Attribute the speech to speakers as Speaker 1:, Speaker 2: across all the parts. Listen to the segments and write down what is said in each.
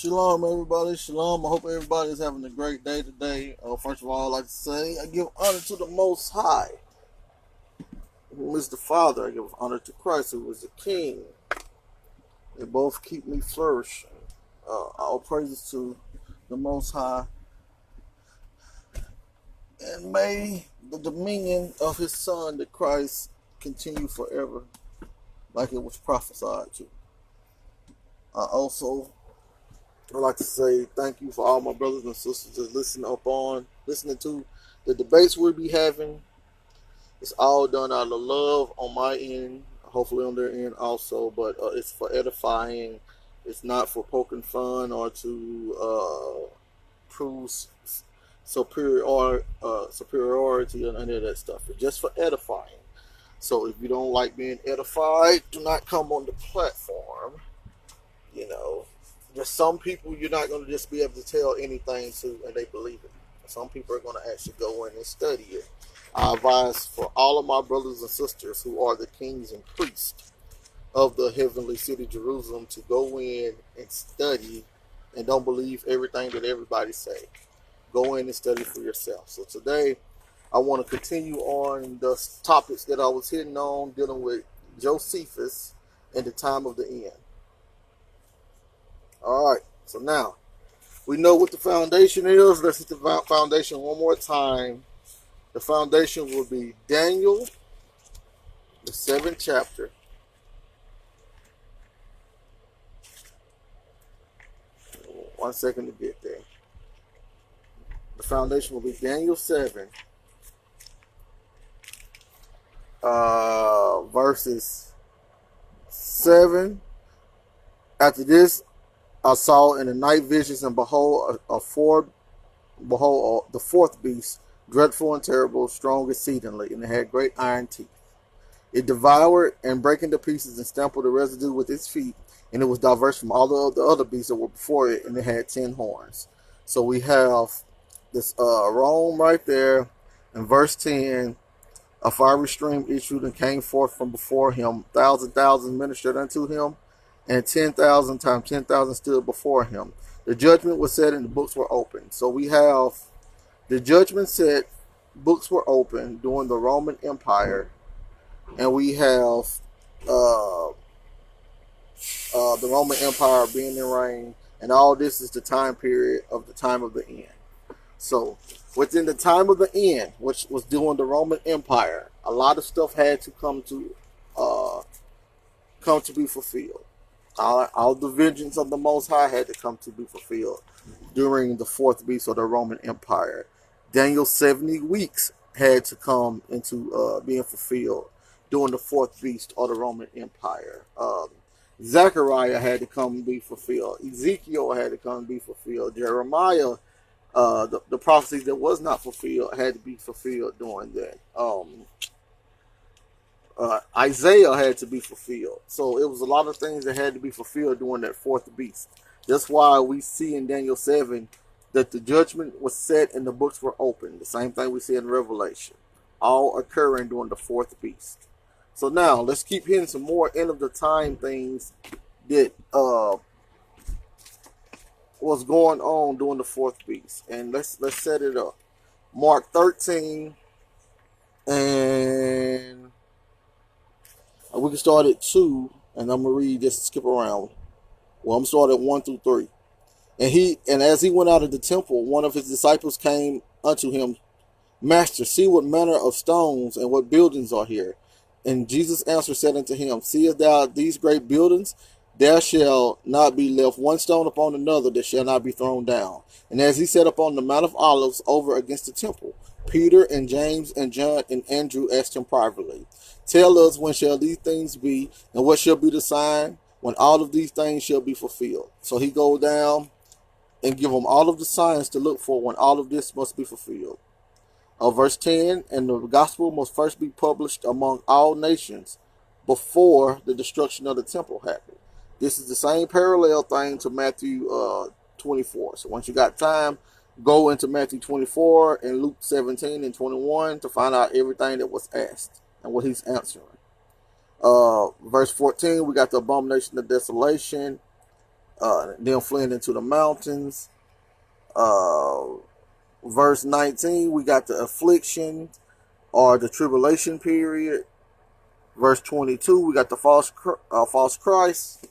Speaker 1: Shalom, everybody. Shalom. I hope everybody is having a great day today. First of all, I'd like to say I give honor to the Most High, who is the Father. I give honor to Christ, who is the King. They both keep me flourishing. All praises to the Most High. And may the dominion of His Son, the Christ, continue forever, like it was prophesied to. I also I'd like to say thank you for all my brothers and sisters that's listening to the debates we'll be having. It's all done out of love on my end, hopefully on their end also, but it's for edifying. It's not for poking fun or to prove superiority or any of that stuff. It's just for edifying. So if you don't like being edified, do not come on the platform. Just some people you're not going to just be able to tell anything to and they believe it. Some people are going to actually go in and study it. I advise for all of my brothers and sisters who are the kings and priests of the heavenly city Jerusalem to go in and study and don't believe everything that everybody say. Go in and study for yourself. So today I want to continue on the topics that I was hitting on dealing with Josephus and the time of the end. All right, so now we know what the foundation is. Let's hit the foundation one more time. The foundation will be Daniel, the 7th chapter. One second to get there. The foundation will be Daniel 7, verses 7. After this, I saw in the night visions, and behold, the fourth beast, dreadful and terrible, strong exceedingly, and it had great iron teeth. It devoured and brake into pieces and stamped the residue with its feet, and it was diverse from all the other beasts that were before it, and it had 10 horns. So we have this Rome right there, in verse 10, a fiery stream issued and came forth from before him, thousands ministered unto him, and 10,000 times 10,000 stood before him. The judgment was set and the books were opened. So we have the judgment set, books were opened during the Roman Empire, and we have the Roman Empire being in reign, and all this is the time period of the time of the end. So within the time of the end, which was during the Roman Empire, a lot of stuff had to come to be fulfilled. All the vengeance of the Most High had to come to be fulfilled during the fourth beast of the Roman Empire. Daniel's 70 weeks had to come into being fulfilled during the fourth beast of the Roman Empire. Zechariah had to come and be fulfilled. Ezekiel had to come and be fulfilled. Jeremiah, the prophecies that was not fulfilled had to be fulfilled during that. Isaiah had to be fulfilled. So it was a lot of things that had to be fulfilled during that fourth beast. That's why we see in Daniel 7 that the judgment was set and the books were opened. The same thing we see in Revelation. All occurring during the fourth beast. So now let's keep hitting some more end of the time things that was going on during the fourth beast. And let's set it up. Mark 13 and we can start at 2, and I'm going to read, just skip around. Well, I'm going to start at 1 through 3. And as he went out of the temple, one of his disciples came unto him, Master, see what manner of stones and what buildings are here. And Jesus answered, said unto him, Seest thou these great buildings? There shall not be left one stone upon another that shall not be thrown down. And as he sat upon the Mount of Olives over against the temple, Peter and James and John and Andrew asked him privately, Tell us, when shall these things be, and what shall be the sign when all of these things shall be fulfilled? So he go down and give them all of the signs to look for when all of this must be fulfilled. Verse 10, and the gospel must first be published among all nations before the destruction of the temple happened. This is the same parallel thing to Matthew 24. So once you got time, go into Matthew 24 and Luke 17 and 21 to find out everything that was asked and what he's answering. Verse 14, we got the abomination of desolation. Them fleeing into the mountains. Uh, verse 19, we got the affliction or the tribulation period. Verse 22, we got the false Christ.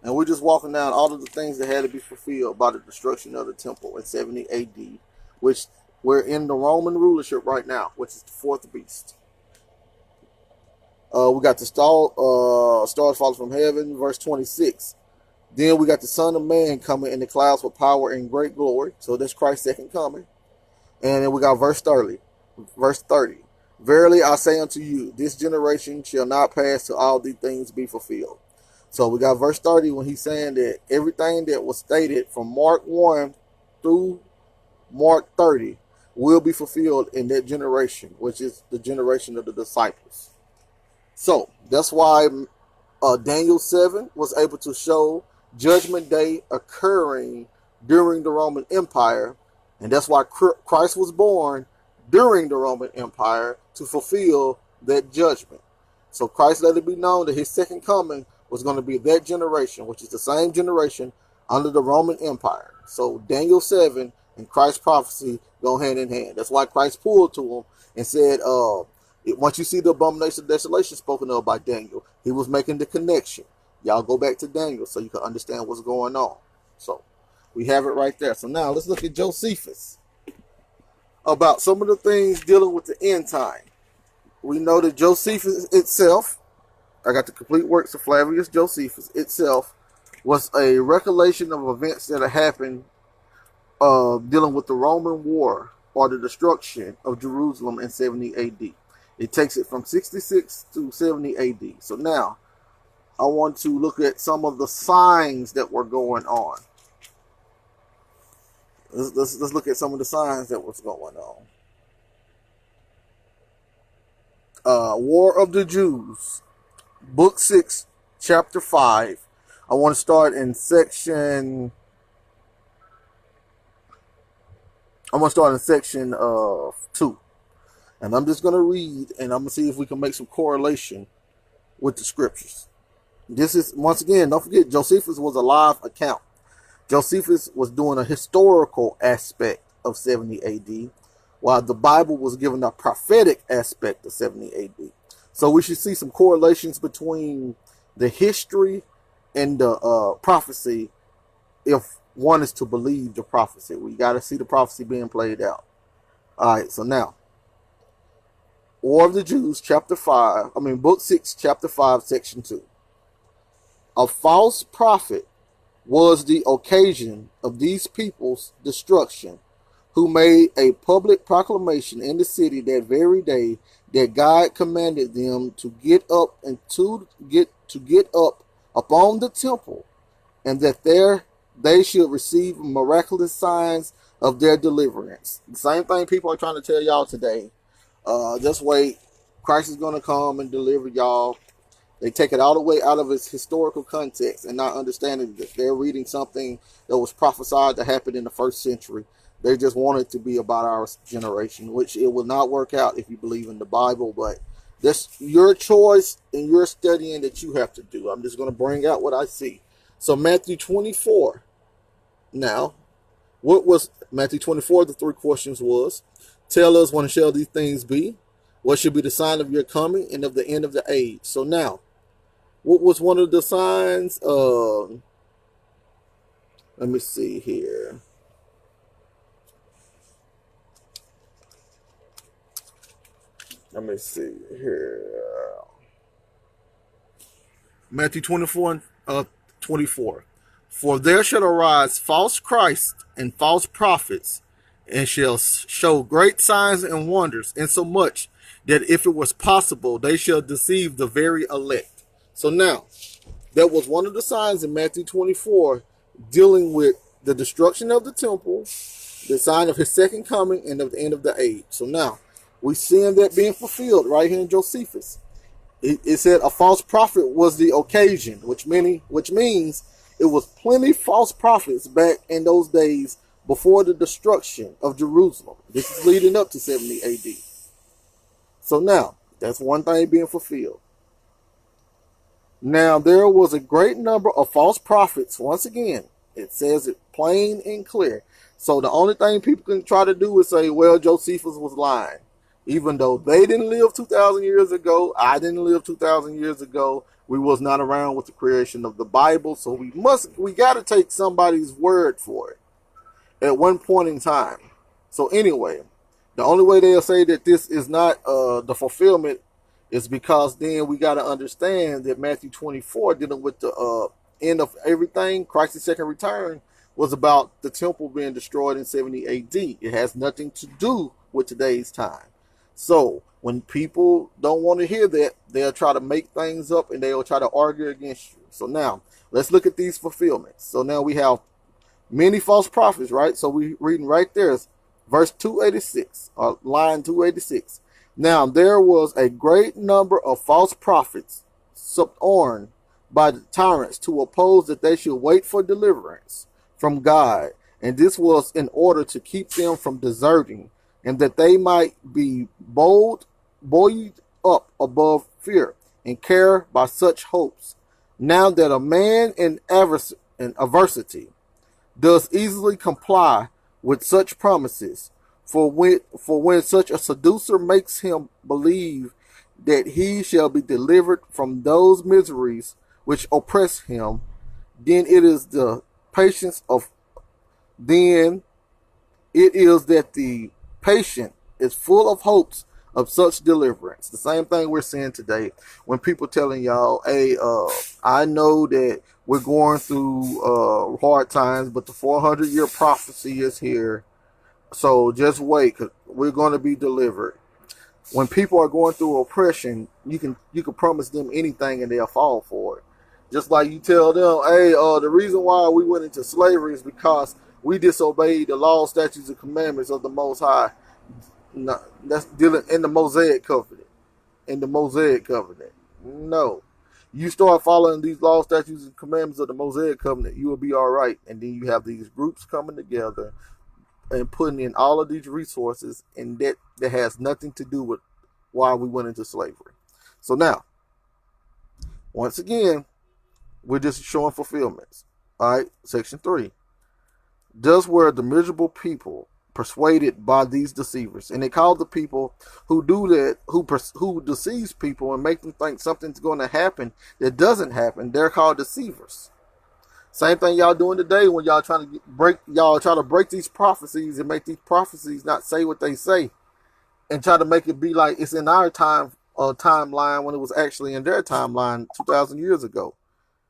Speaker 1: And we're just walking down all of the things that had to be fulfilled by the destruction of the temple in 70 AD, which we're in the Roman rulership right now, which is the fourth beast. We got the stars falling from heaven, verse 26. Then we got the Son of Man coming in the clouds with power and great glory. So that's Christ's second coming. And then we got verse 30. Verse 30. Verily I say unto you, this generation shall not pass till all these things be fulfilled. So we got verse 30 when he's saying that everything that was stated from Mark 1 through Mark 30 will be fulfilled in that generation, which is the generation of the disciples. So that's why Daniel 7 was able to show Judgment Day occurring during the Roman Empire. And that's why Christ was born during the Roman Empire to fulfill that judgment. So Christ let it be known that his second coming was going to be that generation, which is the same generation under the Roman Empire. So Daniel 7 and Christ's prophecy go hand in hand. That's why Christ pulled to him and said, once you see the abomination of desolation spoken of by Daniel, he was making the connection. Y'all go back to Daniel so you can understand what's going on. So we have it right there. So now let's look at Josephus about some of the things dealing with the end time. We know that Josephus itself, I got the complete works of Flavius Josephus itself, was a recollection of events that had happened dealing with the Roman war or the destruction of Jerusalem in 70 AD. It takes it from 66 to 70 AD. So now I want to look at some of the signs that were going on. Let's look at some of the signs that was going on. War of the Jews, Book 6, Chapter 5. I want to start in section 2. And I'm just going to read, and I'm going to see if we can make some correlation with the scriptures. This is, once again, don't forget, Josephus was a live account. Josephus was doing a historical aspect of 70 AD, while the Bible was given a prophetic aspect of 70 AD. So we should see some correlations between the history and the prophecy if one is to believe the prophecy. We got to see the prophecy being played out. All right, so now, War of the Jews, Book 6, Chapter 5, Section 2. A false prophet was the occasion of these people's destruction, who made a public proclamation in the city that very day that God commanded them to get up and to get up upon the temple, and that there they should receive miraculous signs of their deliverance. The same thing people are trying to tell y'all today. Just wait, Christ is going to come and deliver y'all. They take it all the way out of its historical context and not understanding that they're reading something that was prophesied to happen in the first century. They just want it to be about our generation, which it will not work out if you believe in the Bible. But that's your choice and your studying that you have to do. I'm just going to bring out what I see. So Matthew 24. Now, what was Matthew 24? The three questions was, tell us when shall these things be? What should be the sign of your coming and of the end of the age? So now, what was one of the signs? Let me see here. Matthew 24 and 24. For there shall arise false Christs and false prophets, and shall show great signs and wonders, insomuch that if it was possible, they shall deceive the very elect. So now, that was one of the signs in Matthew 24 dealing with the destruction of the temple, the sign of his second coming, and of the end of the age. So now, we're seeing that being fulfilled right here in Josephus. It said a false prophet was the occasion, which means it was plenty false prophets back in those days before the destruction of Jerusalem. This is leading up to 70 AD. So now, that's one thing being fulfilled. Now there was a great number of false prophets. Once again, it says it plain and clear. So the only thing people can try to do is say, well, Josephus was lying. Even though they didn't live 2,000 years ago, I didn't live 2,000 years ago. We was not around with the creation of the Bible. So we got to take somebody's word for it at one point in time. So anyway, the only way they'll say that this is not the fulfillment is because then we got to understand that Matthew 24, dealing with the end of everything, Christ's second return, was about the temple being destroyed in 70 AD. It has nothing to do with today's time. So when people don't want to hear that, they'll try to make things up and they'll try to argue against you. So now let's look at these fulfillments. So now we have many false prophets, right? So we reading right there, verse 286, line 286. Now there was a great number of false prophets suborned by the tyrants to oppose that they should wait for deliverance from God, and this was in order to keep them from deserting, and that they might be buoyed up above fear and care by such hopes. Now that a man in adversity does easily comply with such promises, for when such a seducer makes him believe that he shall be delivered from those miseries which oppress him, then it is the patience of then it is that the patient is full of hopes of such deliverance. The same thing we're seeing today when people telling y'all, hey, I know that we're going through hard times, but the 400-year prophecy is here. So just wait, 'cause we're going to be delivered. When people are going through oppression, you can promise them anything and they'll fall for it. Just like you tell them, hey, the reason why we went into slavery is because we disobeyed the law, statutes, and commandments of the Most High. No, that's dealing in the Mosaic covenant. In the Mosaic covenant. No. You start following these law, statutes, and commandments of the Mosaic covenant, you will be all right. And then you have these groups coming together and putting in all of these resources, and that has nothing to do with why we went into slavery. So now, once again, we're just showing fulfillments. All right, section 3. Thus were the miserable people persuaded by these deceivers, and they called the people who do that, who deceives people and make them think something's going to happen that doesn't happen. They're called deceivers. Same thing y'all doing today when y'all try to break these prophecies and make these prophecies not say what they say, and try to make it be like it's in our timeline when it was actually in their timeline 2,000 years ago.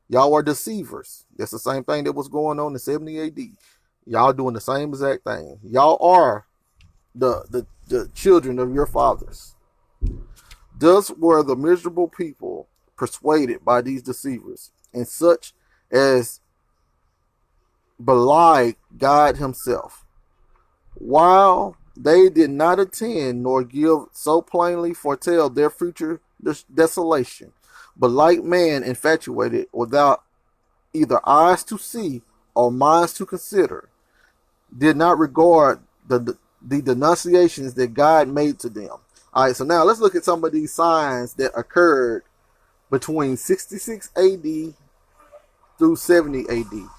Speaker 1: Y'all are deceivers. That's the same thing that was going on in 70 AD. Y'all doing the same exact thing. Y'all are the children of your fathers. Thus were the miserable people persuaded by these deceivers, and such as belied God himself, while they did not attend nor give so plainly foretell their future desolation, but like man infatuated without either eyes to see or minds to consider, did not regard the denunciations that God made to them. All right, so now let's look at some of these signs that occurred between 66 AD through 70 AD.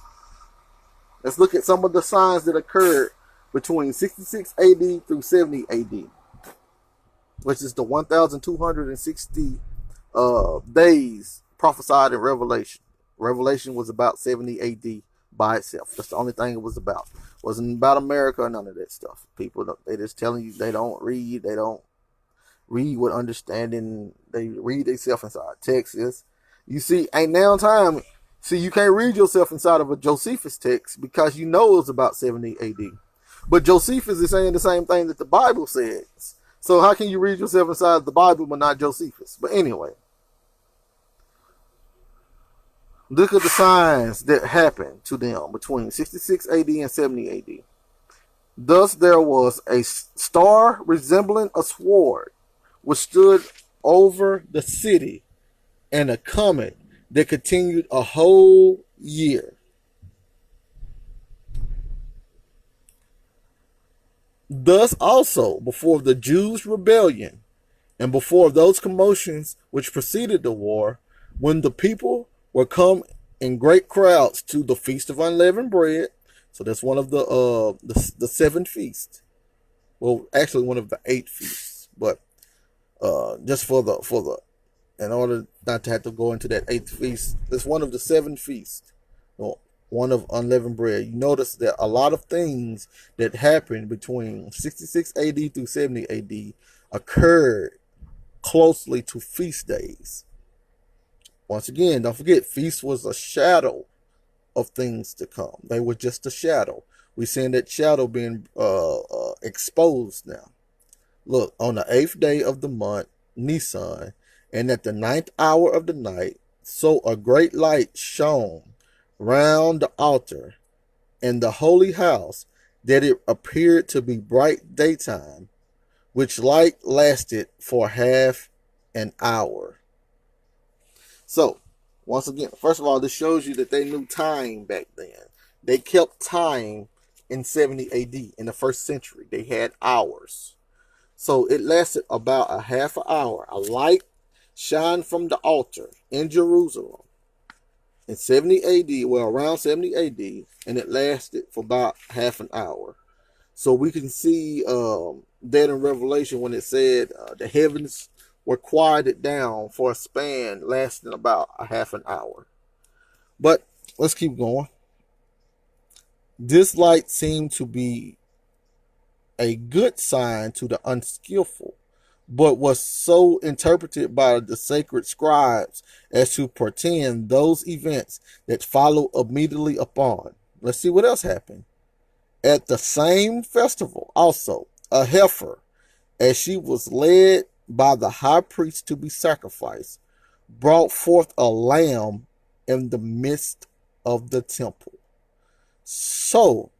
Speaker 1: Let's look at some of the signs that occurred between 66 AD through 70 AD, which is the 1,260 days prophesied in Revelation. Revelation was about 70 AD by itself. That's the only thing it was about. It wasn't about America or none of that stuff. People, they just telling you they don't read. They don't read with understanding. They read themselves inside Texas. You see, ain't now time. See, you can't read yourself inside of a Josephus text because you know it's about 70 AD. But Josephus is saying the same thing that the Bible says. So how can you read yourself inside the Bible but not Josephus? But anyway, look at the signs that happened to them between 66 AD and 70 AD. Thus there was a star resembling a sword which stood over the city, and a comet that continued a whole year. Thus also before the Jews' rebellion, and before those commotions which preceded the war, When the people were come in great crowds to the feast of unleavened bread, so that's one of the seven feasts. Well, actually one of the 8 feasts, but just for the in order not to have to go into that 8th feast, it's one of the 7 feasts. Well, one of unleavened bread. You notice that a lot of things that happened between 66 AD through 70 AD occurred closely to feast days. Once again, don't forget, feast was a shadow of things to come. They were just a shadow. We're seeing that shadow being exposed now. Look, on the 8th day of the month, Nisan, and at the 9th hour of the night, so a great light shone round the altar and the holy house, that it appeared to be bright daytime, which light lasted for half an hour. So, once again, first of all, this shows you that they knew time back then. They kept time in 70 AD, in the 1st century. They had hours. So it lasted about a half an hour. A light shined from the altar in Jerusalem in 70 AD, well, around 70 AD, and it lasted for about half an hour. So we can see that in Revelation when it said the heavens were quieted down for a span lasting about a half an hour. But let's keep going. This light seemed to be a good sign to the unskillful, but was so interpreted by the sacred scribes as to portend those events that follow immediately upon. Let's see what else happened. At the same festival also, a heifer, as she was led by the high priest to be sacrificed, brought forth a lamb in the midst of the temple. So,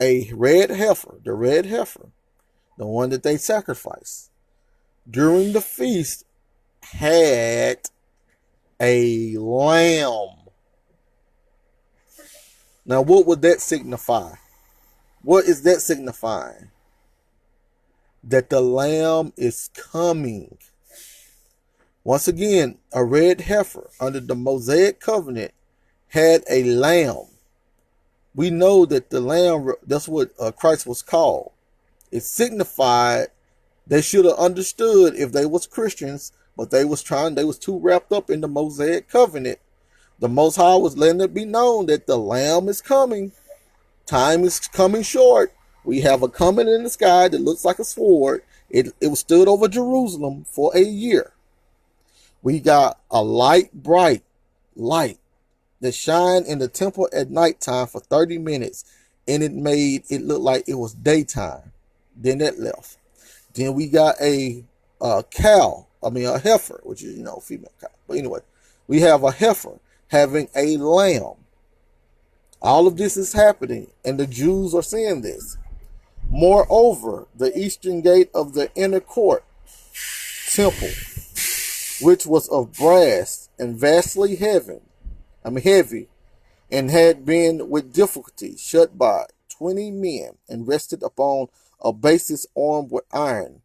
Speaker 1: a red heifer, the one that they sacrificed during the feast, had a lamb. Now, what would that signify? What is that signifying? That the lamb is coming. Once again, a red heifer under the Mosaic covenant had a lamb. We know that the lamb, that's what Christ was called. It signified, they should have understood if they was Christians, but they was too wrapped up in the Mosaic covenant. The Most High was letting it be known that the lamb is coming. Time is coming short. We have a coming in the sky that looks like a sword. It was stood over Jerusalem for a year. We got a bright light that shined in the temple at nighttime for 30 minutes, and it made it look like it was daytime. Then that left. Then we got a heifer, which is, female cow. But anyway, we have a heifer having a lamb. All of this is happening, and the Jews are seeing this. Moreover, the eastern gate of the inner court temple, which was of brass and vastly heavy, and had been with difficulty shut by 20 men, and rested upon a basis armed with iron,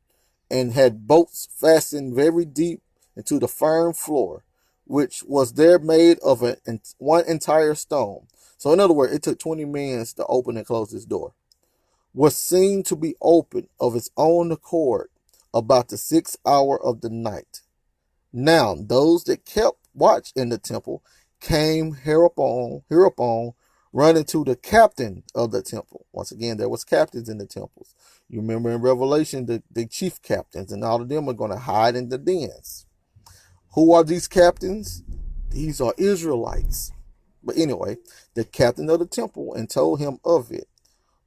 Speaker 1: and had bolts fastened very deep into the firm floor, which was there made of one entire stone. So in other words, it took 20 men to open and close this door. Was seen to be open of its own accord about the 6th hour of the night. Now those that kept watch in the temple came hereupon, running to the captain of the temple. Once again, there was captains in the temples. You remember in Revelation, the chief captains, and all of them are going to hide in the dens. Who are these captains? These are Israelites. But anyway, the captain of the temple, and told him of it,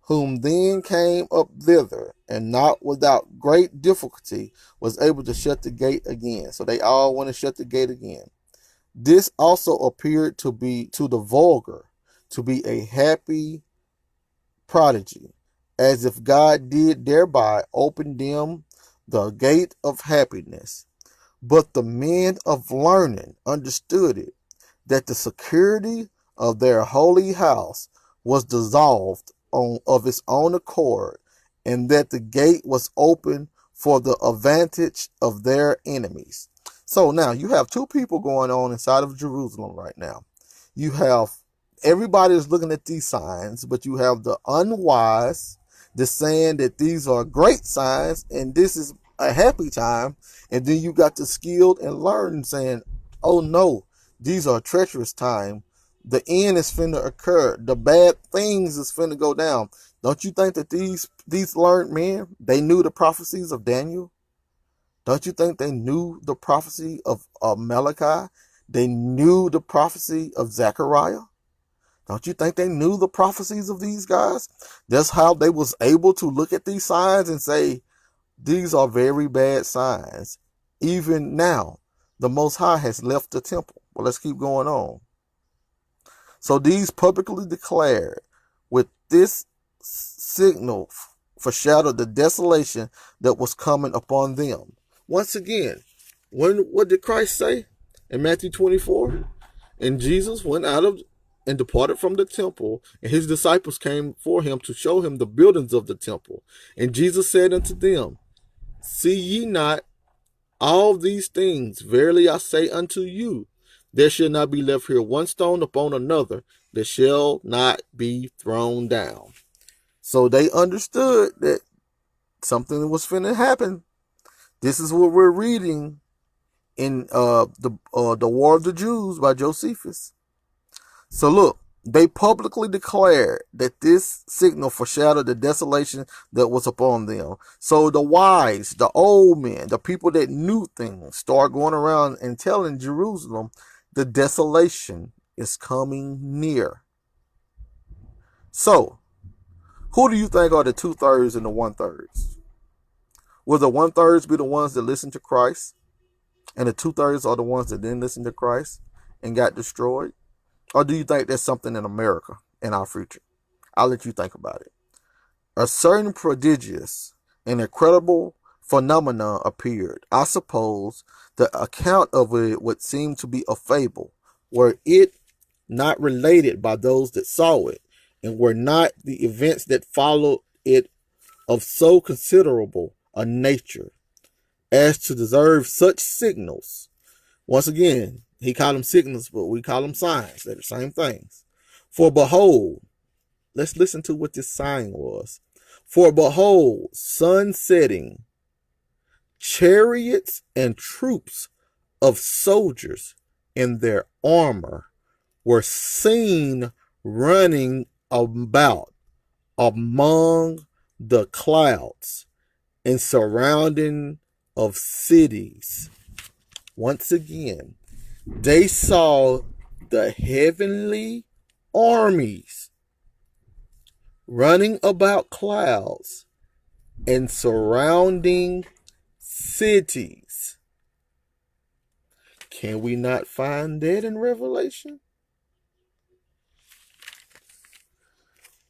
Speaker 1: whom then came up thither, and not without great difficulty was able to shut the gate again. So they all want to shut the gate again. This also appeared to be to the vulgar to be a happy prodigy, as if God did thereby open them the gate of happiness. But the men of learning understood it, that the security of their holy house was dissolved of its own accord, and that the gate was open for the advantage of their enemies. So now you have two people going on inside of Jerusalem right now. You have everybody is looking at these signs, but you have the unwise that's saying that these are great signs and this is a happy time. And then you got the skilled and learned saying, oh no, these are treacherous time. The end is finna occur. The bad things is finna go down. Don't you think that these learned men, they knew the prophecies of Daniel? Don't you think they knew the prophecy of Malachi? They knew the prophecy of Zechariah? Don't you think they knew the prophecies of these guys? That's how they was able to look at these signs and say, these are very bad signs. Even now, the Most High has left the temple. Well, let's keep going on. So these publicly declared with this signal foreshadowed the desolation that was coming upon them. Once again, what did Christ say in Matthew 24? And Jesus went out of and departed from the temple, and his disciples came for him to show him the buildings of the temple. And Jesus said unto them, see ye not all these things? Verily I say unto you, there shall not be left here one stone upon another that shall not be thrown down. So they understood that something was finna happen. This is what we're reading in the War of the Jews by Josephus. So look, they publicly declared that this signal foreshadowed the desolation that was upon them. So the wise, the old men, the people that knew things, start going around and telling Jerusalem the desolation is coming near. So, who do you think are the 2/3 and the 1/3? Will the 1/3 be the ones that listen to Christ? And the 2/3 are the ones that didn't listen to Christ and got destroyed? Or do you think there's something in America in our future? I'll let you think about it. A certain prodigious and incredible phenomenon appeared. I suppose the account of it would seem to be a fable, were it not related by those that saw it, and were not the events that followed it of so considerable a nature as to deserve such signals. Once again, he called them signals, but we call them signs. They're the same things. For behold, let's listen to what this sign was. For behold, sun setting, chariots and troops of soldiers in their armor were seen running about among the clouds and surrounding of cities. Once again, they saw the heavenly armies running about clouds and surrounding cities. Can we not find that in Revelation?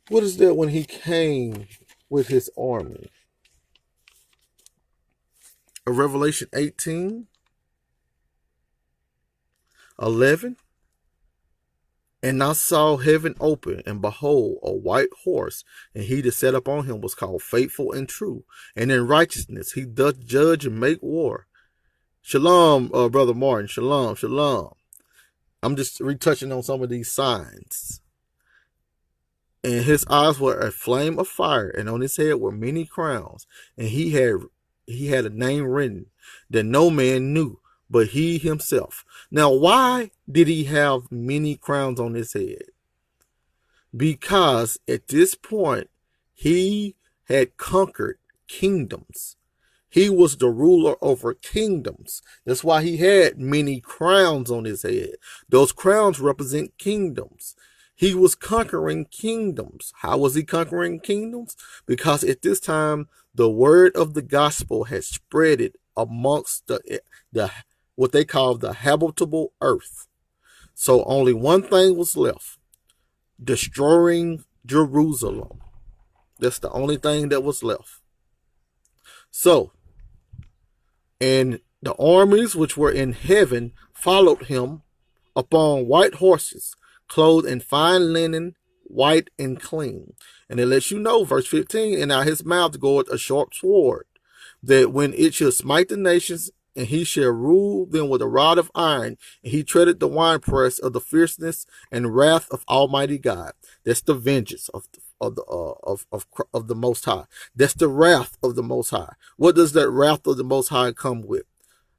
Speaker 1: What is that when he came with his army? Revelation 18:11. And I saw heaven open, and behold, a white horse, and he that sat upon him was called Faithful and True, and in righteousness he doth judge and make war. Shalom, Brother Martin. Shalom, shalom. I'm just retouching on some of these signs. And his eyes were a flame of fire, and on his head were many crowns, and he had a name written that no man knew but he himself. Now, why did he have many crowns on his head? Because at this point, he had conquered kingdoms. He was the ruler over kingdoms. That's why he had many crowns on his head. Those crowns represent kingdoms. He was conquering kingdoms. How was he conquering kingdoms? Because at this time, the word of the gospel had spread it amongst the what they call the habitable earth. So only one thing was left: destroying Jerusalem. That's the only thing that was left. So, and the armies which were in heaven followed him upon white horses, clothed in fine linen, white and clean. And it lets you know, verse 15, and out his mouth goeth a sharp sword, that when it shall smite the nations, and he shall rule them with a rod of iron, and he treaded the winepress of the fierceness and wrath of Almighty God. That's the vengeance of the Most High. That's the wrath of the Most High. What does that wrath of the Most High come with?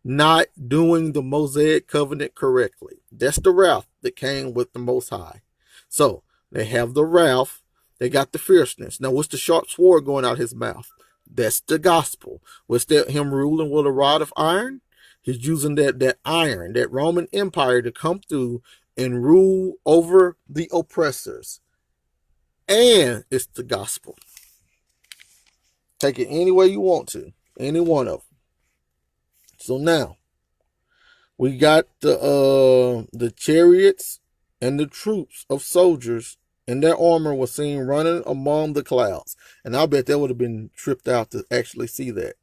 Speaker 1: Not doing the Mosaic covenant correctly. That's the wrath that came with the Most High. So they have the wrath, they got the fierceness. Now, what's the sharp sword going out his mouth? That's the gospel. What's that? Him ruling with a rod of iron? He's using that iron, that Roman Empire, to come through and rule over the oppressors. And it's the gospel. Take it any way you want to, any one of them. So now we got the chariots and the troops of soldiers, and their armor was seen running among the clouds. And I bet they would have been tripped out to actually see that.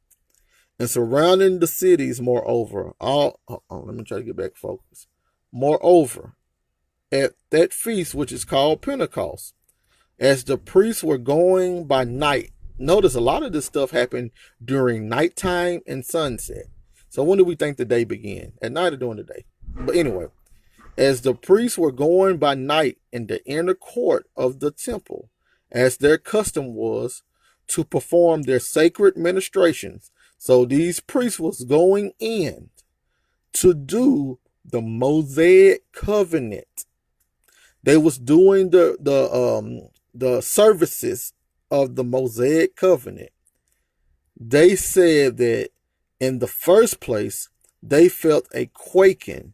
Speaker 1: And surrounding the cities, moreover, let me try to get back focused. Moreover, at that feast, which is called Pentecost, as the priests were going by night. Notice a lot of this stuff happened during nighttime and sunset. So when do we think the day began? At night or during the day? But anyway, as the priests were going by night in the inner court of the temple, as their custom was, to perform their sacred ministrations. So these priests was going in to do the Mosaic covenant. They was doing the services of the Mosaic covenant. They said that in the first place, they felt a quaking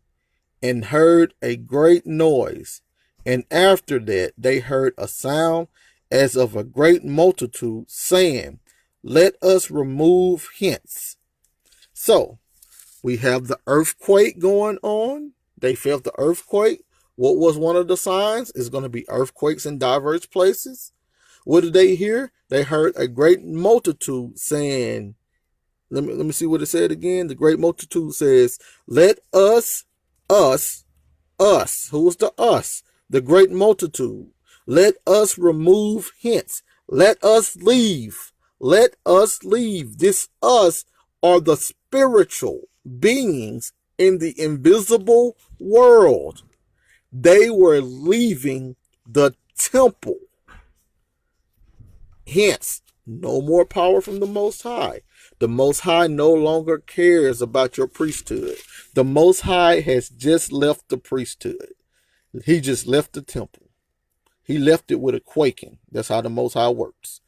Speaker 1: and heard a great noise. And after that, they heard a sound as of a great multitude saying, "Let us remove hence." So we have the earthquake going on. They felt the earthquake. What was one of the signs? Is going to be earthquakes in diverse places. What did they hear? They heard a great multitude saying, let me see what it said again. The great multitude says, "Let us. Who was the us? The great multitude. Let us remove hence. Let us leave. Let us leave." This us are the spiritual beings in the invisible world. They were leaving the temple. Hence, no more power from the Most High. The Most High no longer cares about your priesthood. The Most High has just left the priesthood. He just left the temple. He left it with a quaking. That's how the Most High works.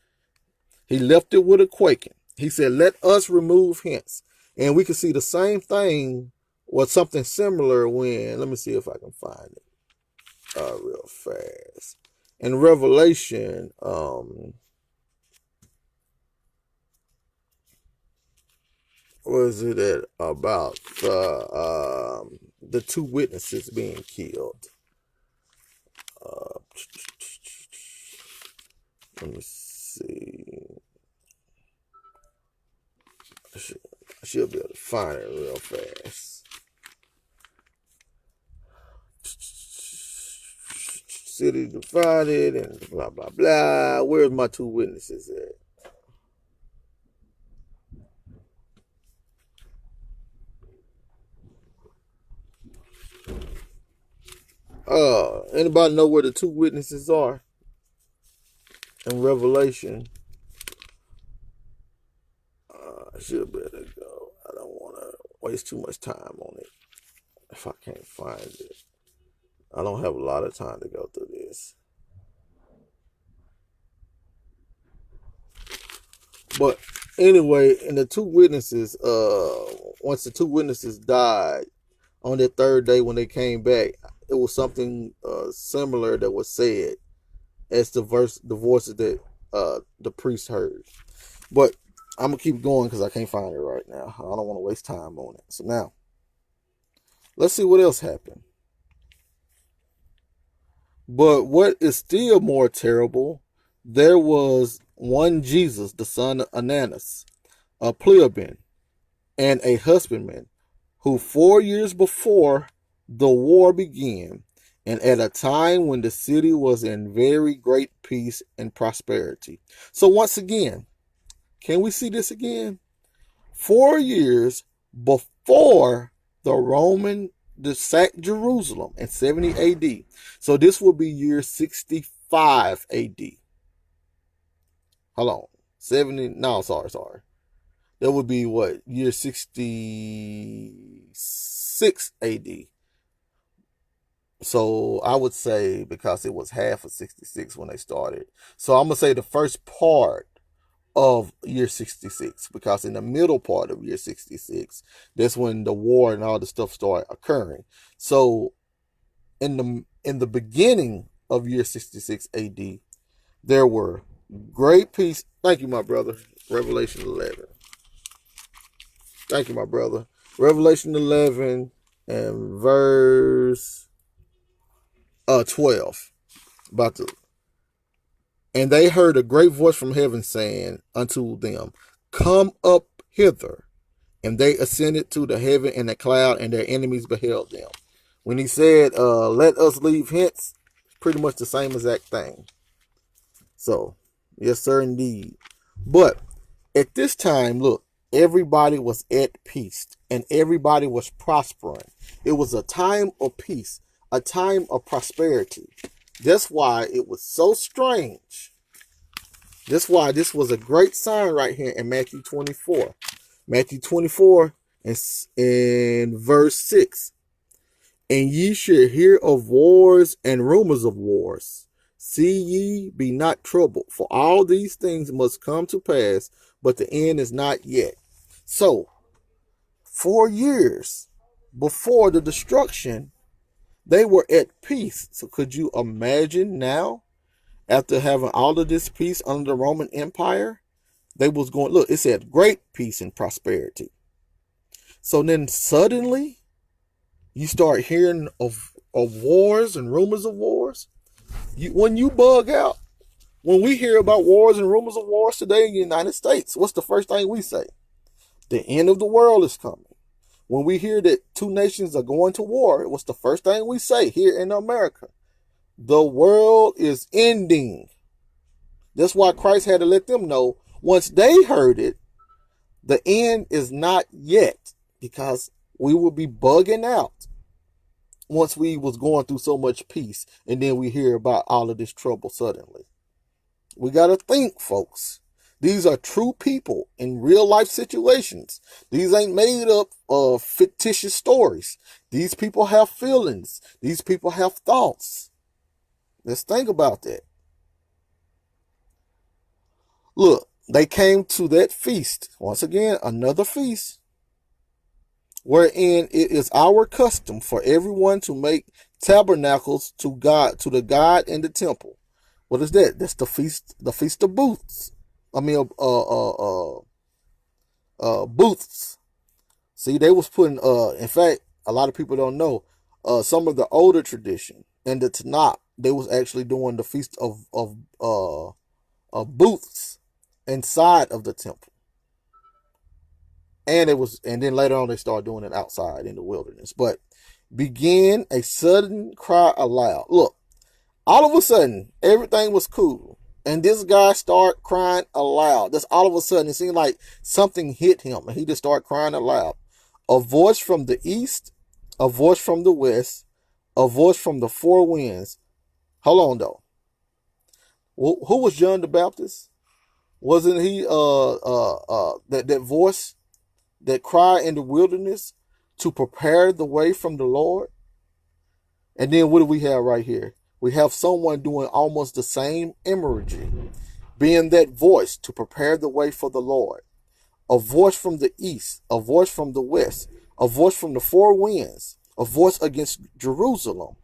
Speaker 1: He left it with a quaking. He said, "Let us remove hence." And we can see the same thing or something similar when, let me see if I can find it real fast. In Revelation, was it at about the two witnesses being killed? Let me see. I should be able to find it real fast. City divided and blah, blah, blah. Where's my two witnesses at? Anybody know where the two witnesses are in Revelation? I should better go. I don't want to waste too much time on it if I can't find it. I don't have a lot of time to go through this. But anyway, and the two witnesses, once the two witnesses died on that third day when they came back, it was something similar that was said as the voices that the priest heard. But I'm going to keep going because I can't find it right now. I don't want to waste time on it. So now, let's see what else happened. But what is still more terrible, there was one Jesus, the son of Ananus, a plebeian, and a husbandman, who 4 years before the war began, and at a time when the city was in very great peace and prosperity. So once again, can we see this again? 4 years before the Roman sacked Jerusalem in 70 AD. So this will be year 65 AD. Hold on. 70, no, sorry. That would be what? Year 66 AD. So I would say, because it was half of 66 when they started. So I'm going to say the first part of year 66, because in the middle part of year 66, that's when the war and all the stuff started occurring. So in the beginning of year 66 AD, there were great peace. Thank you, my brother. Revelation 11. Thank you, my brother. Revelation 11 and verse 12. And they heard a great voice from heaven saying unto them, Come up hither. And they ascended to the heaven in a cloud, and their enemies beheld them. When he said, let us leave hence, pretty much the same exact thing. So, yes, sir, indeed. But at this time, look, everybody was at peace and everybody was prospering. It was a time of peace, a time of prosperity. That's why it was so strange. That's why this was a great sign right here in Matthew 24. Matthew 24 and verse 6. And ye shall hear of wars and rumors of wars. See ye, be not troubled, for all these things must come to pass, but the end is not yet. So, 4 years before the destruction, they were at peace. So could you imagine now, after having all of this peace under the Roman Empire, they was going, look, it said great peace and prosperity. So then suddenly, you start hearing of wars and rumors of wars. When you bug out, when we hear about wars and rumors of wars today in the United States, what's the first thing we say? The end of the world is coming. When we hear that 2 nations are going to war, what's the first thing we say here in America? The world is ending. That's why Christ had to let them know, once they heard it, the end is not yet, because we will be bugging out once we was going through so much peace, and then we hear about all of this trouble suddenly. We got to think, folks. These are true people in real life situations. These ain't made up of fictitious stories. These people have feelings. These people have thoughts. Let's think about that. Look, they came to that feast. Once again, another feast, wherein it is our custom for everyone to make tabernacles to God, to the God in the temple. What is that? That's the feast of booths. Booths. See, they was putting, in fact, a lot of people don't know, some of the older tradition and the Tanakh, they was actually doing the feast of booths inside of the temple. And then later on they started doing it outside in the wilderness. But began a sudden cry aloud. Look, all of a sudden, everything was cool. And this guy started crying aloud. That's all of a sudden, it seemed like something hit him. And he just started crying aloud. A voice from the east, a voice from the west, a voice from the 4 winds. Hold on, though. Who was John the Baptist? Wasn't he that voice that cried in the wilderness to prepare the way from the Lord? And then what do we have right here? We have someone doing almost the same imagery, being that voice to prepare the way for the Lord. A voice from the east, a voice from the west, a voice from the 4 winds, a voice against Jerusalem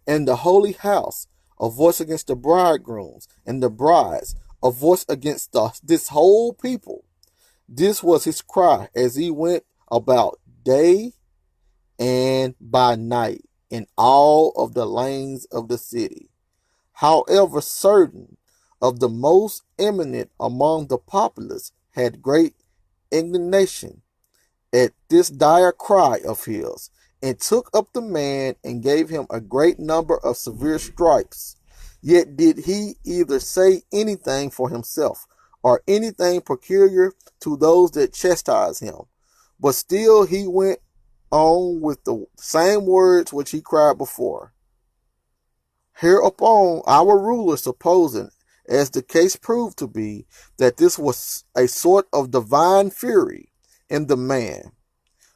Speaker 1: and the holy house, a voice against the bridegrooms and the brides, a voice against this whole people. This was his cry as he went about day and by night in all of the lanes of the city. However, certain of the most eminent among the populace had great indignation at this dire cry of his, and took up the man and gave him a great number of severe stripes. Yet did he either say anything for himself or anything peculiar to those that chastised him, but still he went on with the same words which he cried before. Hereupon our ruler, supposing, as the case proved to be, that this was a sort of divine fury in the man,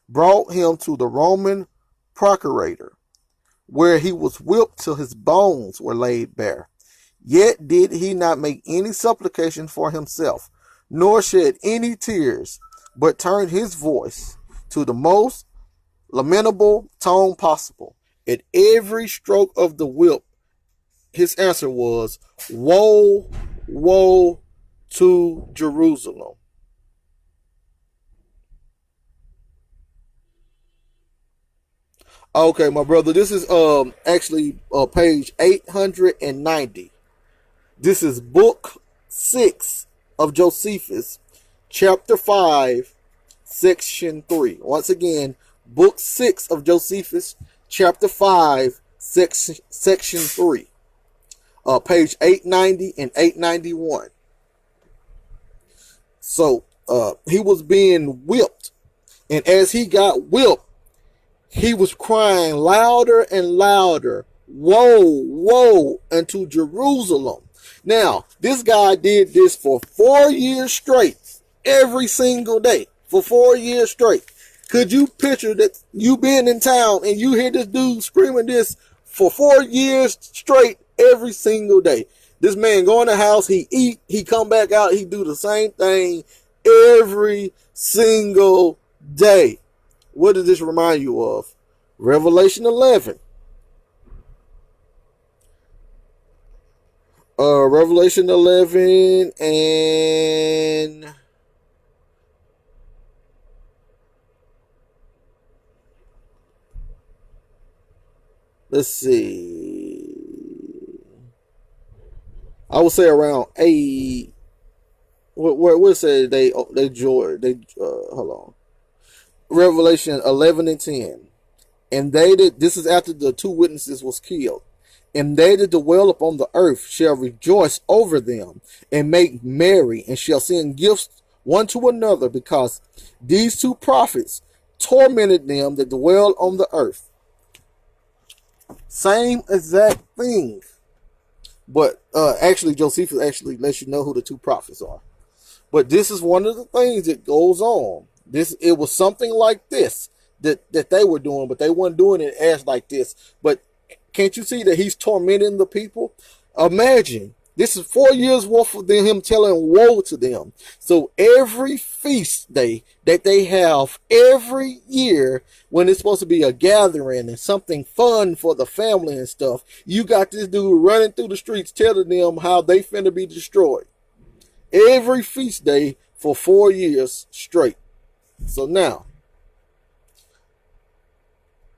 Speaker 1: brought him to the Roman procurator, where he was whipped till his bones were laid bare. Yet did he not make any supplication for himself, nor shed any tears, but turned his voice to the most lamentable tone possible. At every stroke of the whip, his answer was, "Woe, woe to Jerusalem." Okay, my brother, this is actually page 890. This is book 6 of Josephus, chapter 5, section 3. Once again, book 6 of Josephus, chapter 5, section 3. Page 890 and 891. So he was being whipped, and as he got whipped, he was crying louder and louder, "Woe, woe unto Jerusalem." Now, this guy did this for 4 years straight, every single day, for 4 years straight. Could you picture that you being in town and you hear this dude screaming this for 4 years straight, every single day? This man go in the house, he eat, he come back out, he do the same thing every single day. What does this remind you of? Revelation 11. Revelation 11 and let's see. I would say around 8. What say they hold on. Revelation 11 and 10. And they that, this is after the 2 witnesses was killed. And they that dwell upon the earth shall rejoice over them and make merry, and shall send gifts one to another, because these 2 prophets tormented them that dwell on the earth. Same exact thing. But actually, Josephus actually lets you know who the 2 prophets are. But this is one of the things that goes on. It was something like this that they were doing, but they weren't doing it as like this. But can't you see that he's tormenting the people? Imagine, this is 4 years worth of him telling woe to them. So every feast day that they have every year, when it's supposed to be a gathering and something fun for the family and stuff, you got this dude running through the streets telling them how they finna be destroyed. Every feast day for 4 years straight. So now,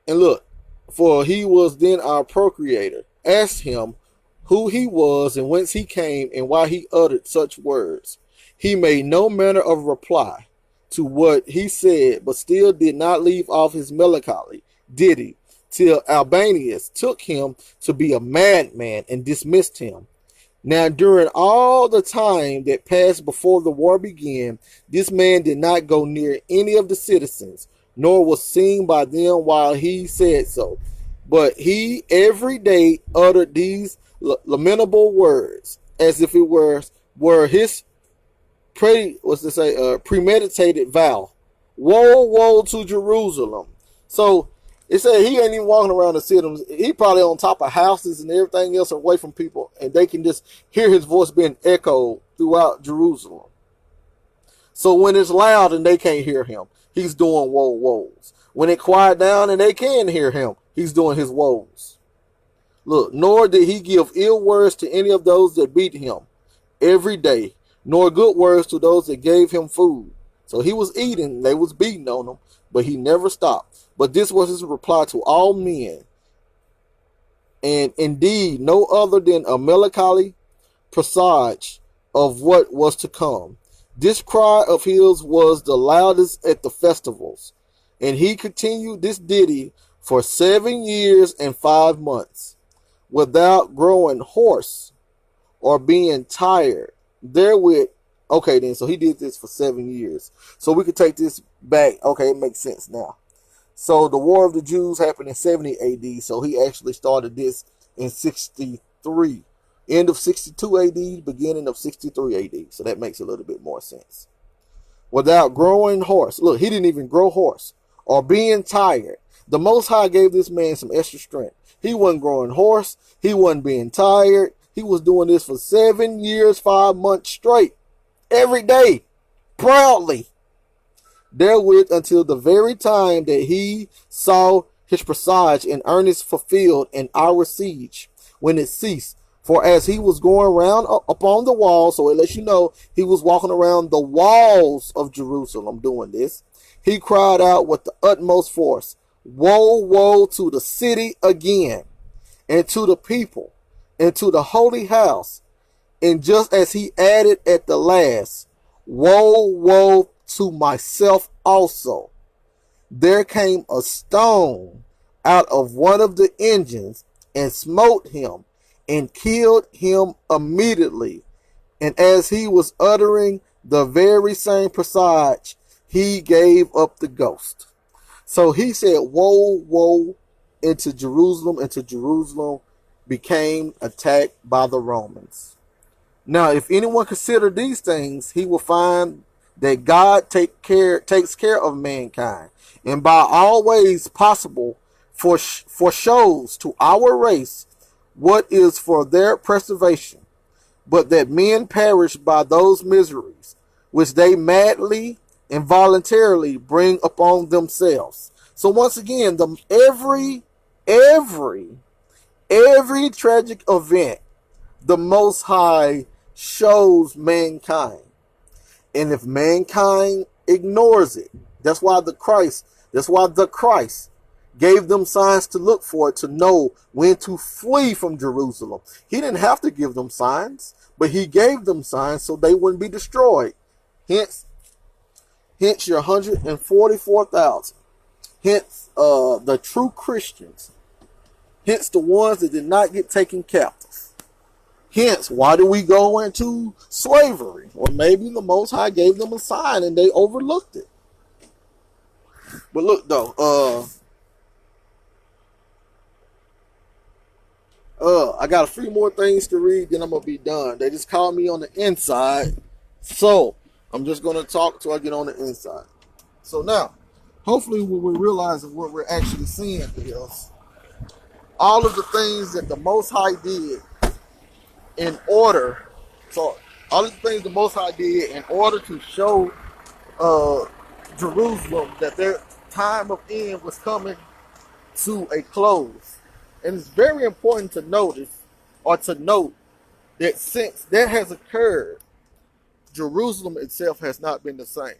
Speaker 1: and look, for he was then our procreator, asked him who he was and whence he came and why he uttered such words. He made no manner of reply to what he said, but still did not leave off his melancholy, did he, till Albanius took him to be a madman and dismissed him. Now, during all the time that passed before the war began, this man did not go near any of the citizens, nor was seen by them while he said so. But he every day uttered these lamentable words, as if it were his premeditated vow. Woe, woe to Jerusalem. So it said he ain't even walking around the city. He probably on top of houses and everything else away from people, and they can just hear his voice being echoed throughout Jerusalem. So when it's loud and they can't hear him, he's doing woe woes. When it quiet down and they can hear him, he's doing his woes. Look, nor did he give ill words to any of those that beat him every day, nor good words to those that gave him food. So he was eating, they was beating on him, but he never stopped. But this was his reply to all men, and indeed no other than a melancholy presage of what was to come. This cry of his was the loudest at the festivals, and he continued this ditty for 7 years and 5 months, without growing hoarse or being tired therewith. Okay, then, so he did this for 7 years. So we could take this back. Okay, it makes sense now. So the War of the Jews happened in 70 AD. So he actually started this in 63. End of 62 AD, beginning of 63 AD. So that makes a little bit more sense. Without growing horse. Look, he didn't even grow horse or being tired. The Most High gave this man some extra strength. He wasn't growing horse. He wasn't being tired. He was doing this for 7 years, 5 months straight. Every day. Proudly. Therewith until the very time that he saw his presage in earnest fulfilled in our siege, when it ceased. For as he was going round upon the wall, so it lets you know he was walking around the walls of Jerusalem doing this, he cried out with the utmost force, woe, woe to the city again, and to the people, and to the holy house. And just as he added at the last, woe, woe to myself also, there came a stone out of one of the engines and smote him and killed him immediately. And as he was uttering the very same presage, he gave up the ghost. So he said, woe, woe into Jerusalem, became attacked by the Romans. Now, if anyone consider these things, he will find that God takes care of mankind, and by all ways possible foreshows to our race what is for their preservation, but that men perish by those miseries which they madly and voluntarily bring upon themselves. So once again, every tragic event, the Most High shows mankind. And if mankind ignores it, that's why the Christ gave them signs to look for, to know when to flee from Jerusalem. He didn't have to give them signs, but he gave them signs so they wouldn't be destroyed. Hence your 144,000. Hence the true Christians. Hence the ones that did not get taken captive. Hence, why do we go into slavery? Or maybe the Most High gave them a sign and they overlooked it. But look though, I got a few more things to read, then I'm gonna be done. They just called me on the inside, so I'm just gonna talk till I get on the inside. So now, hopefully, what we're realizing, what we're actually seeing is all of the things that the Most High did in order. So all of the things the Most High did in order to show Jerusalem that their time of end was coming to a close. And it's very important to notice, or to note, that since that has occurred, Jerusalem itself has not been the same.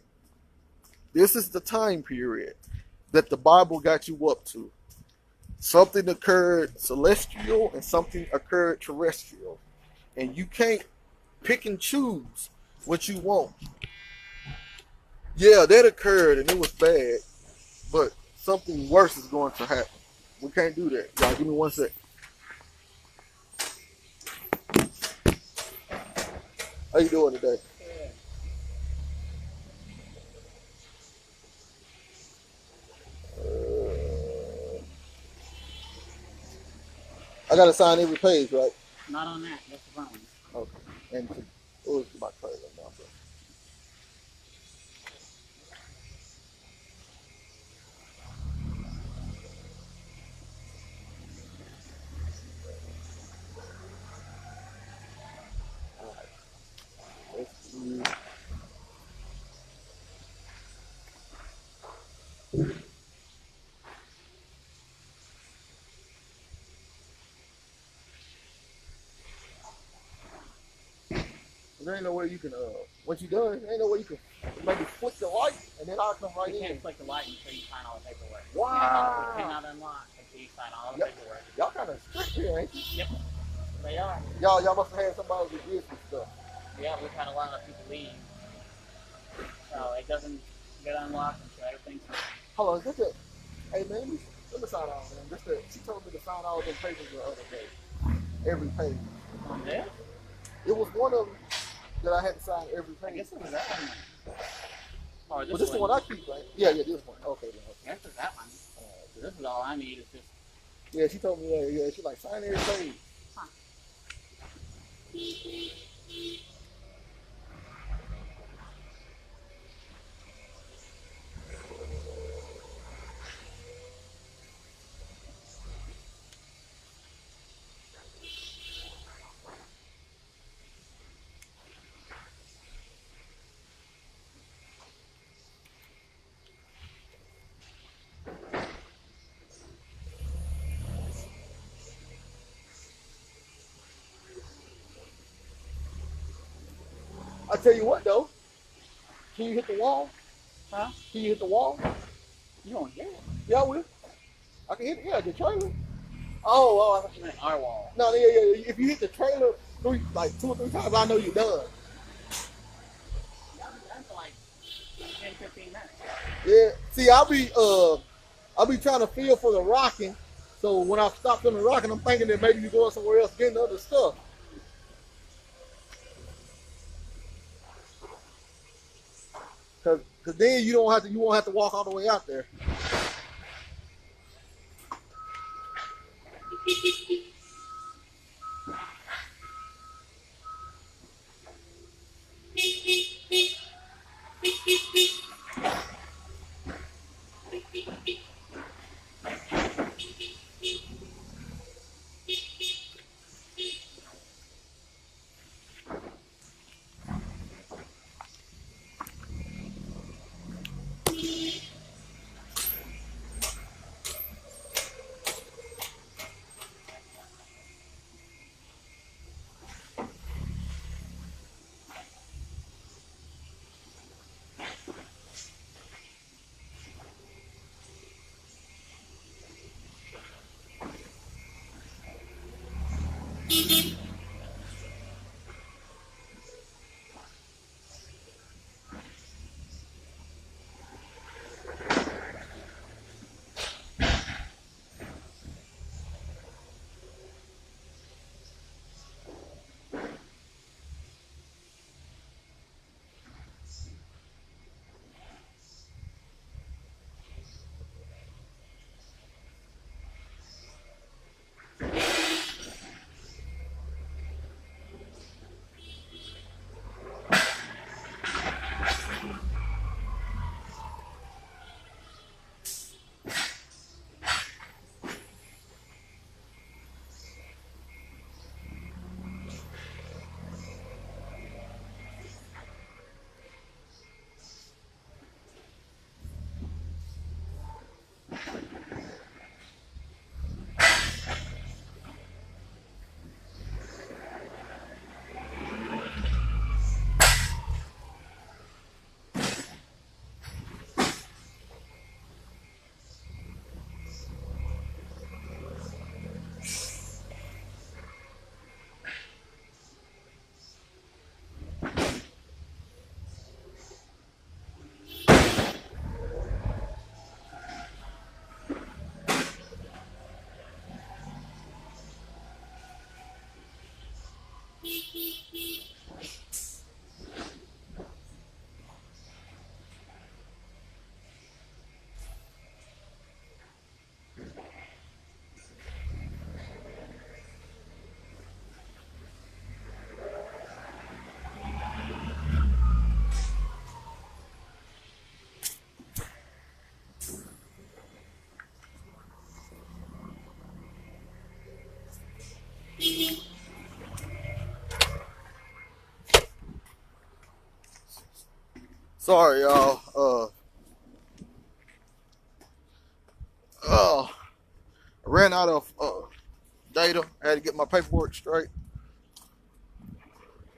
Speaker 1: This is the time period that the Bible got you up to. Something occurred celestial and something occurred terrestrial. And you can't pick and choose what you want. Yeah, that occurred and it was bad, but something worse is going to happen. We can't do that. Y'all, give me 1 sec. How you doing today? I gotta sign every page, right?
Speaker 2: Not on that. That's the front one.
Speaker 1: Okay. And where's my card number? There ain't no way you can, once you're done, there ain't no way you can maybe flick the light and then I'll come right in.
Speaker 2: You can't flick the light until you sign all the paperwork.
Speaker 1: Wow.
Speaker 2: You cannot unlock until you sign all the paperwork.
Speaker 1: Y'all kind of strict here, ain't you?
Speaker 2: Yep. They are.
Speaker 1: Y'all must have had somebody who did some stuff.
Speaker 2: Yeah, we've had a lot of people leave. So it doesn't get unlocked until everything's signed.
Speaker 1: Hold on, just hey man, let me sign all of them. She told me to sign all them papers the other day. Every page.
Speaker 2: On there?
Speaker 1: It was one of them that I had to sign every page.
Speaker 2: I guess it was that one.
Speaker 1: Well, this is the one I keep, right? Yeah, this one. Okay, then.
Speaker 2: Yes, it's that one. This is all I need is just.
Speaker 3: Yeah, she told me that. Yeah, she's like, sign every page.
Speaker 2: Huh.
Speaker 3: I tell you what though, can you hit the wall?
Speaker 2: Huh?
Speaker 3: Can you hit the wall?
Speaker 2: You don't get it.
Speaker 3: Yeah, I will. I can hit it. Yeah, the trailer.
Speaker 2: Oh, I thought you meant our wall.
Speaker 3: No, yeah. If you hit the trailer like 2 or 3 times, I know you're done.
Speaker 2: Yeah, I've been done for like 10, 15 minutes.
Speaker 3: Yeah. See, I'll be trying to feel for the rocking. So when I stop feeling the rocking, I'm thinking that maybe you're going somewhere else getting other stuff. Cause then you won't have to walk all the way out there.
Speaker 1: Sorry, y'all. I ran out of data. I had to get my paperwork straight.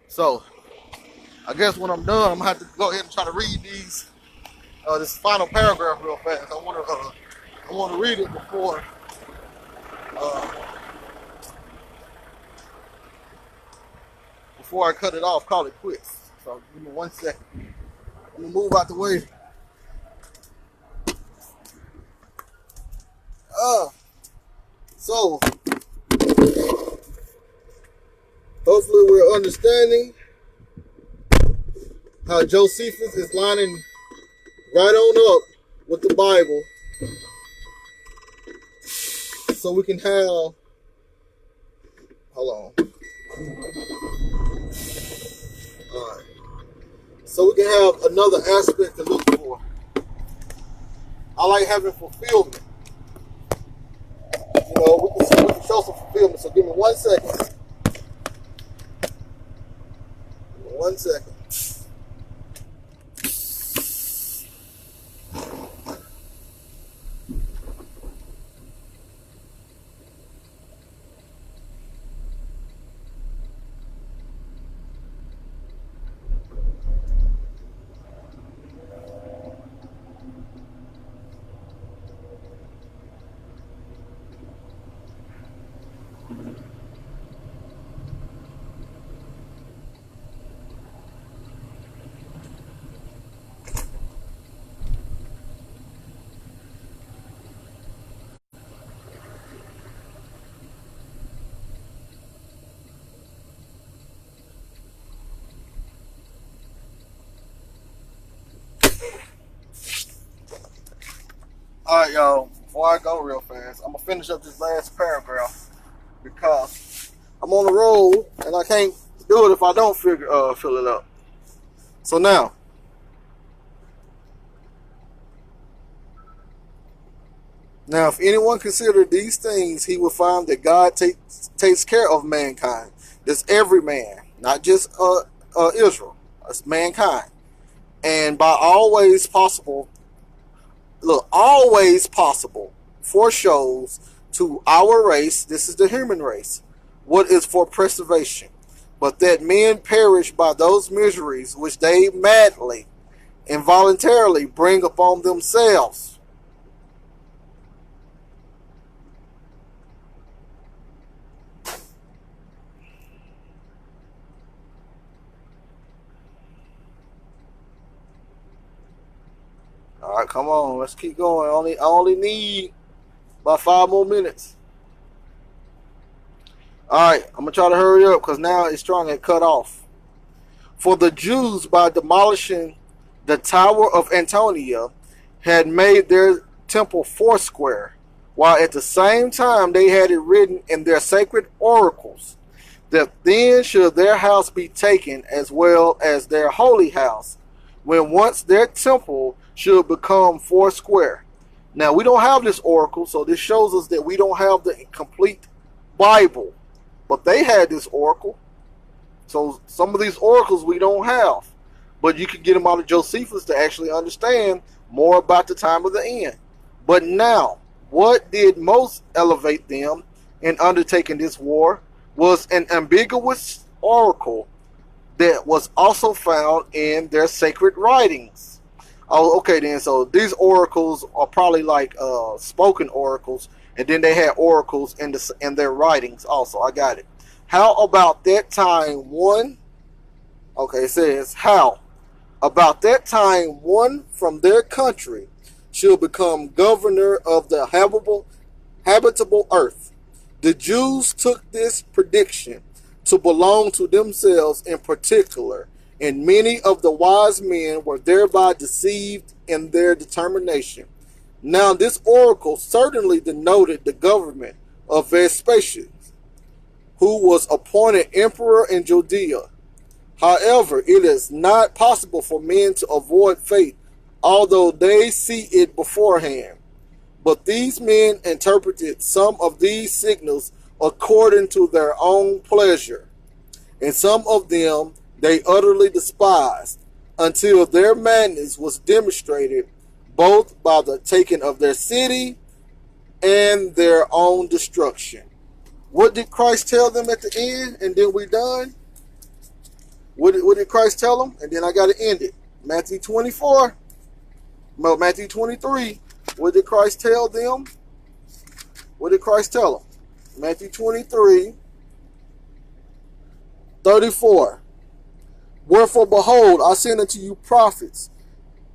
Speaker 1: So, I guess when I'm done, I'm gonna have to go ahead and try to read this final paragraph real fast. I want to read it before I cut it off. Call it quits. So, give me 1 second. Let me move out the way. So, hopefully we're understanding how Josephus is lining right on up with the Bible
Speaker 3: so we can have, hold on. All right. So we can have another aspect to look for. I like having fulfillment. You know, we can show some fulfillment. So give me 1 second. Give me 1 second. All right, y'all. Before I go real fast, I'm gonna finish up this last paragraph because I'm on the road and I can't do it if I don't fill it up. So now, if anyone considered these things, he will find that God takes care of mankind. That's every man, not just Israel. It's mankind, and by always possible. Look, always possible foreshows to our race, this is the human race, what is for preservation, but that men perish by those miseries which they madly and voluntarily bring upon themselves. All right, come on, let's keep going. I only need about 5 more minutes. All right, I'm gonna try to hurry up because now it's trying to cut off. For the Jews, by demolishing the Tower of Antonia, had made their temple foursquare, while at the same time they had it written in their sacred oracles that then should their house be taken as well as their holy house, when once their temple should become foursquare. Now, we don't have this oracle, so this shows us that we don't have the complete Bible. But they had this oracle. So some of these oracles we don't have. But you can get them out of Josephus to actually understand more about the time of the end. But now, what did most elevate them in undertaking this war was an ambiguous oracle that was also found in their sacred writings. Oh, okay then. So these oracles are probably like spoken oracles, and then they had oracles in their writings also. I got it. How about that time one? Okay, it says how about that time one from their country should become governor of the habitable earth. The Jews took this prediction to belong to themselves in particular, and many of the wise men were thereby deceived in their determination. Now this oracle certainly denoted the government of Vespasian, who was appointed emperor in Judea. However, it is not possible for men to avoid fate, although they see it beforehand. But these men interpreted some of these signals according to their own pleasure, and some of them they utterly despised, until their madness was demonstrated both by the taking of their city and their own destruction. What did Christ tell them at the end? And then we done. What did Christ tell them? And then I got to end it. Matthew 24. No, Matthew 23. What did Christ tell them? What did Christ tell them? Matthew 23, 34. Wherefore, behold, I send unto you prophets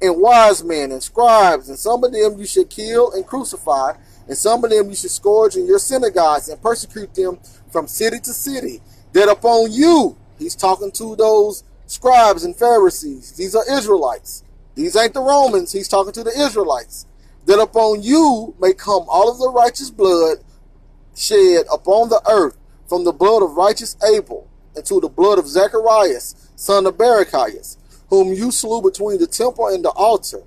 Speaker 3: and wise men and scribes, and some of them you should kill and crucify, and some of them you should scourge in your synagogues and persecute them from city to city, that upon you, he's talking to those scribes and Pharisees. These are Israelites. These ain't the Romans. He's talking to the Israelites. That upon you may come all of the righteous blood
Speaker 1: shed upon the earth, from the blood of righteous Abel into the blood of Zacharias, son of Barachias, whom you slew between the temple and the altar.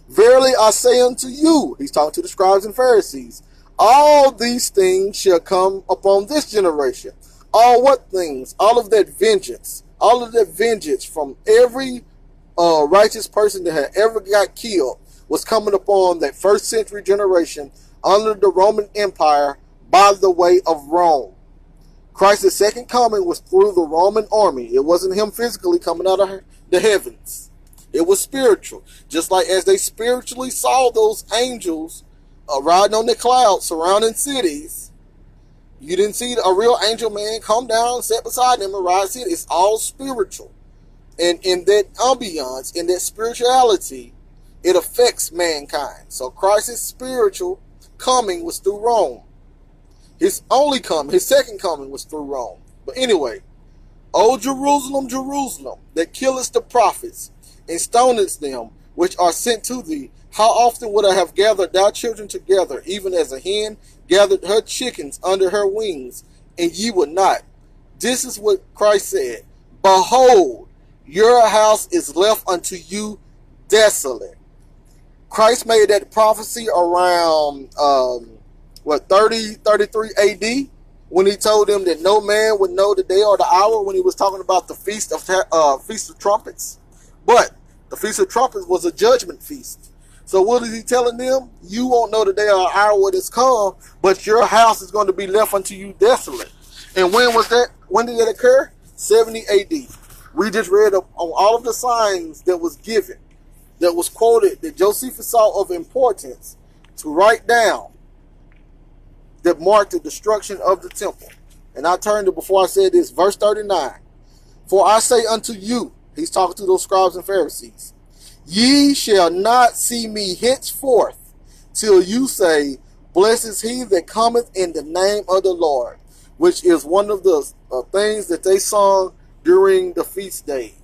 Speaker 1: Verily I say unto you," he's talking to the scribes and Pharisees, "all these things shall come upon this generation." All what things? All of that vengeance. All of that vengeance from every righteous person that had ever got killed was coming upon that first century generation under the Roman Empire by the way of Rome. Christ's second coming was through the Roman army. It wasn't him physically coming out of the heavens. It was spiritual. Just like as they spiritually saw those angels riding on the clouds surrounding cities, you didn't see a real angel man come down, sit beside them, and ride city. It's all spiritual. And in that ambiance, in that spirituality, it affects mankind. So Christ's spiritual coming was through Rome. His second coming was through Rome. But anyway, "O Jerusalem, Jerusalem, that killest the prophets, and stonest them which are sent to thee, how often would I have gathered thy children together, even as a hen gathered her chickens under her wings, and ye would not." This is what Christ said. "Behold, your house is left unto you desolate." Christ made that prophecy around 33 AD, when he told them that no man would know the day or the hour, when he was talking about the Feast of Trumpets. But the Feast of Trumpets was a judgment feast. So what is he telling them? You won't know the day or the hour when it's come, but your house is going to be left unto you desolate. And when was that? When did that occur? 70 AD. We just read on all of the signs that was given, that was quoted, that Josephus saw of importance to write down, that marked the destruction of the temple. And I turned to, before I said this, verse 39. "For I say unto you," he's talking to those scribes and Pharisees, "ye shall not see me henceforth till you say, Blessed is he that cometh in the name of the Lord," which is one of the things that they sung during the feast day.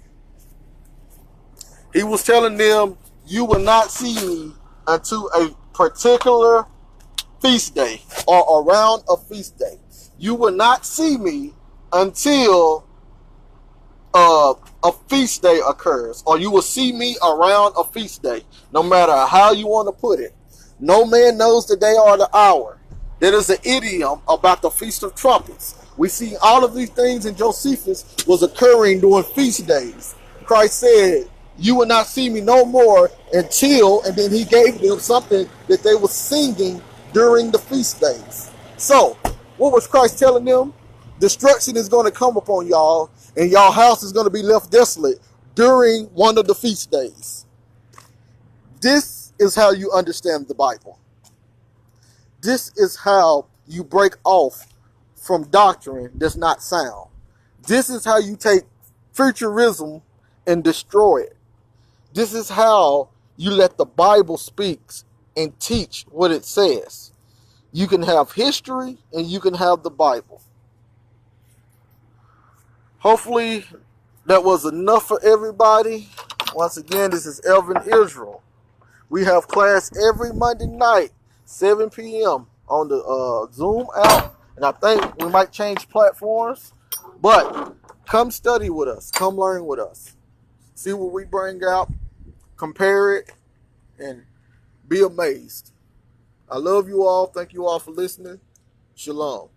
Speaker 1: He was telling them, you will not see me until a particular feast day or around a feast day. You will not see me until a feast day occurs, or you will see me around a feast day, no matter how you want to put it. No man knows the day or the hour. That is an idiom about the Feast of Trumpets. We see all of these things in Josephus was occurring during feast days. Christ said, "You will not see me no more until," and then he gave them something that they were singing during the feast days. So, what was Christ telling them? Destruction is going to come upon y'all, and y'all house is going to be left desolate during one of the feast days. This is how you understand the Bible. This is how you break off from doctrine that's not sound. This is how you take futurism and destroy it. This is how you let the Bible speak and teach what it says. You can have history and you can have the Bible. Hopefully that was enough for everybody. Once again, this is Elvin Israel. We have class every Monday night, 7 p.m. on the Zoom app. And I think we might change platforms. But come study with us. Come learn with us. See what we bring out. Compare it. And be amazed. I love you all. Thank you all for listening. Shalom.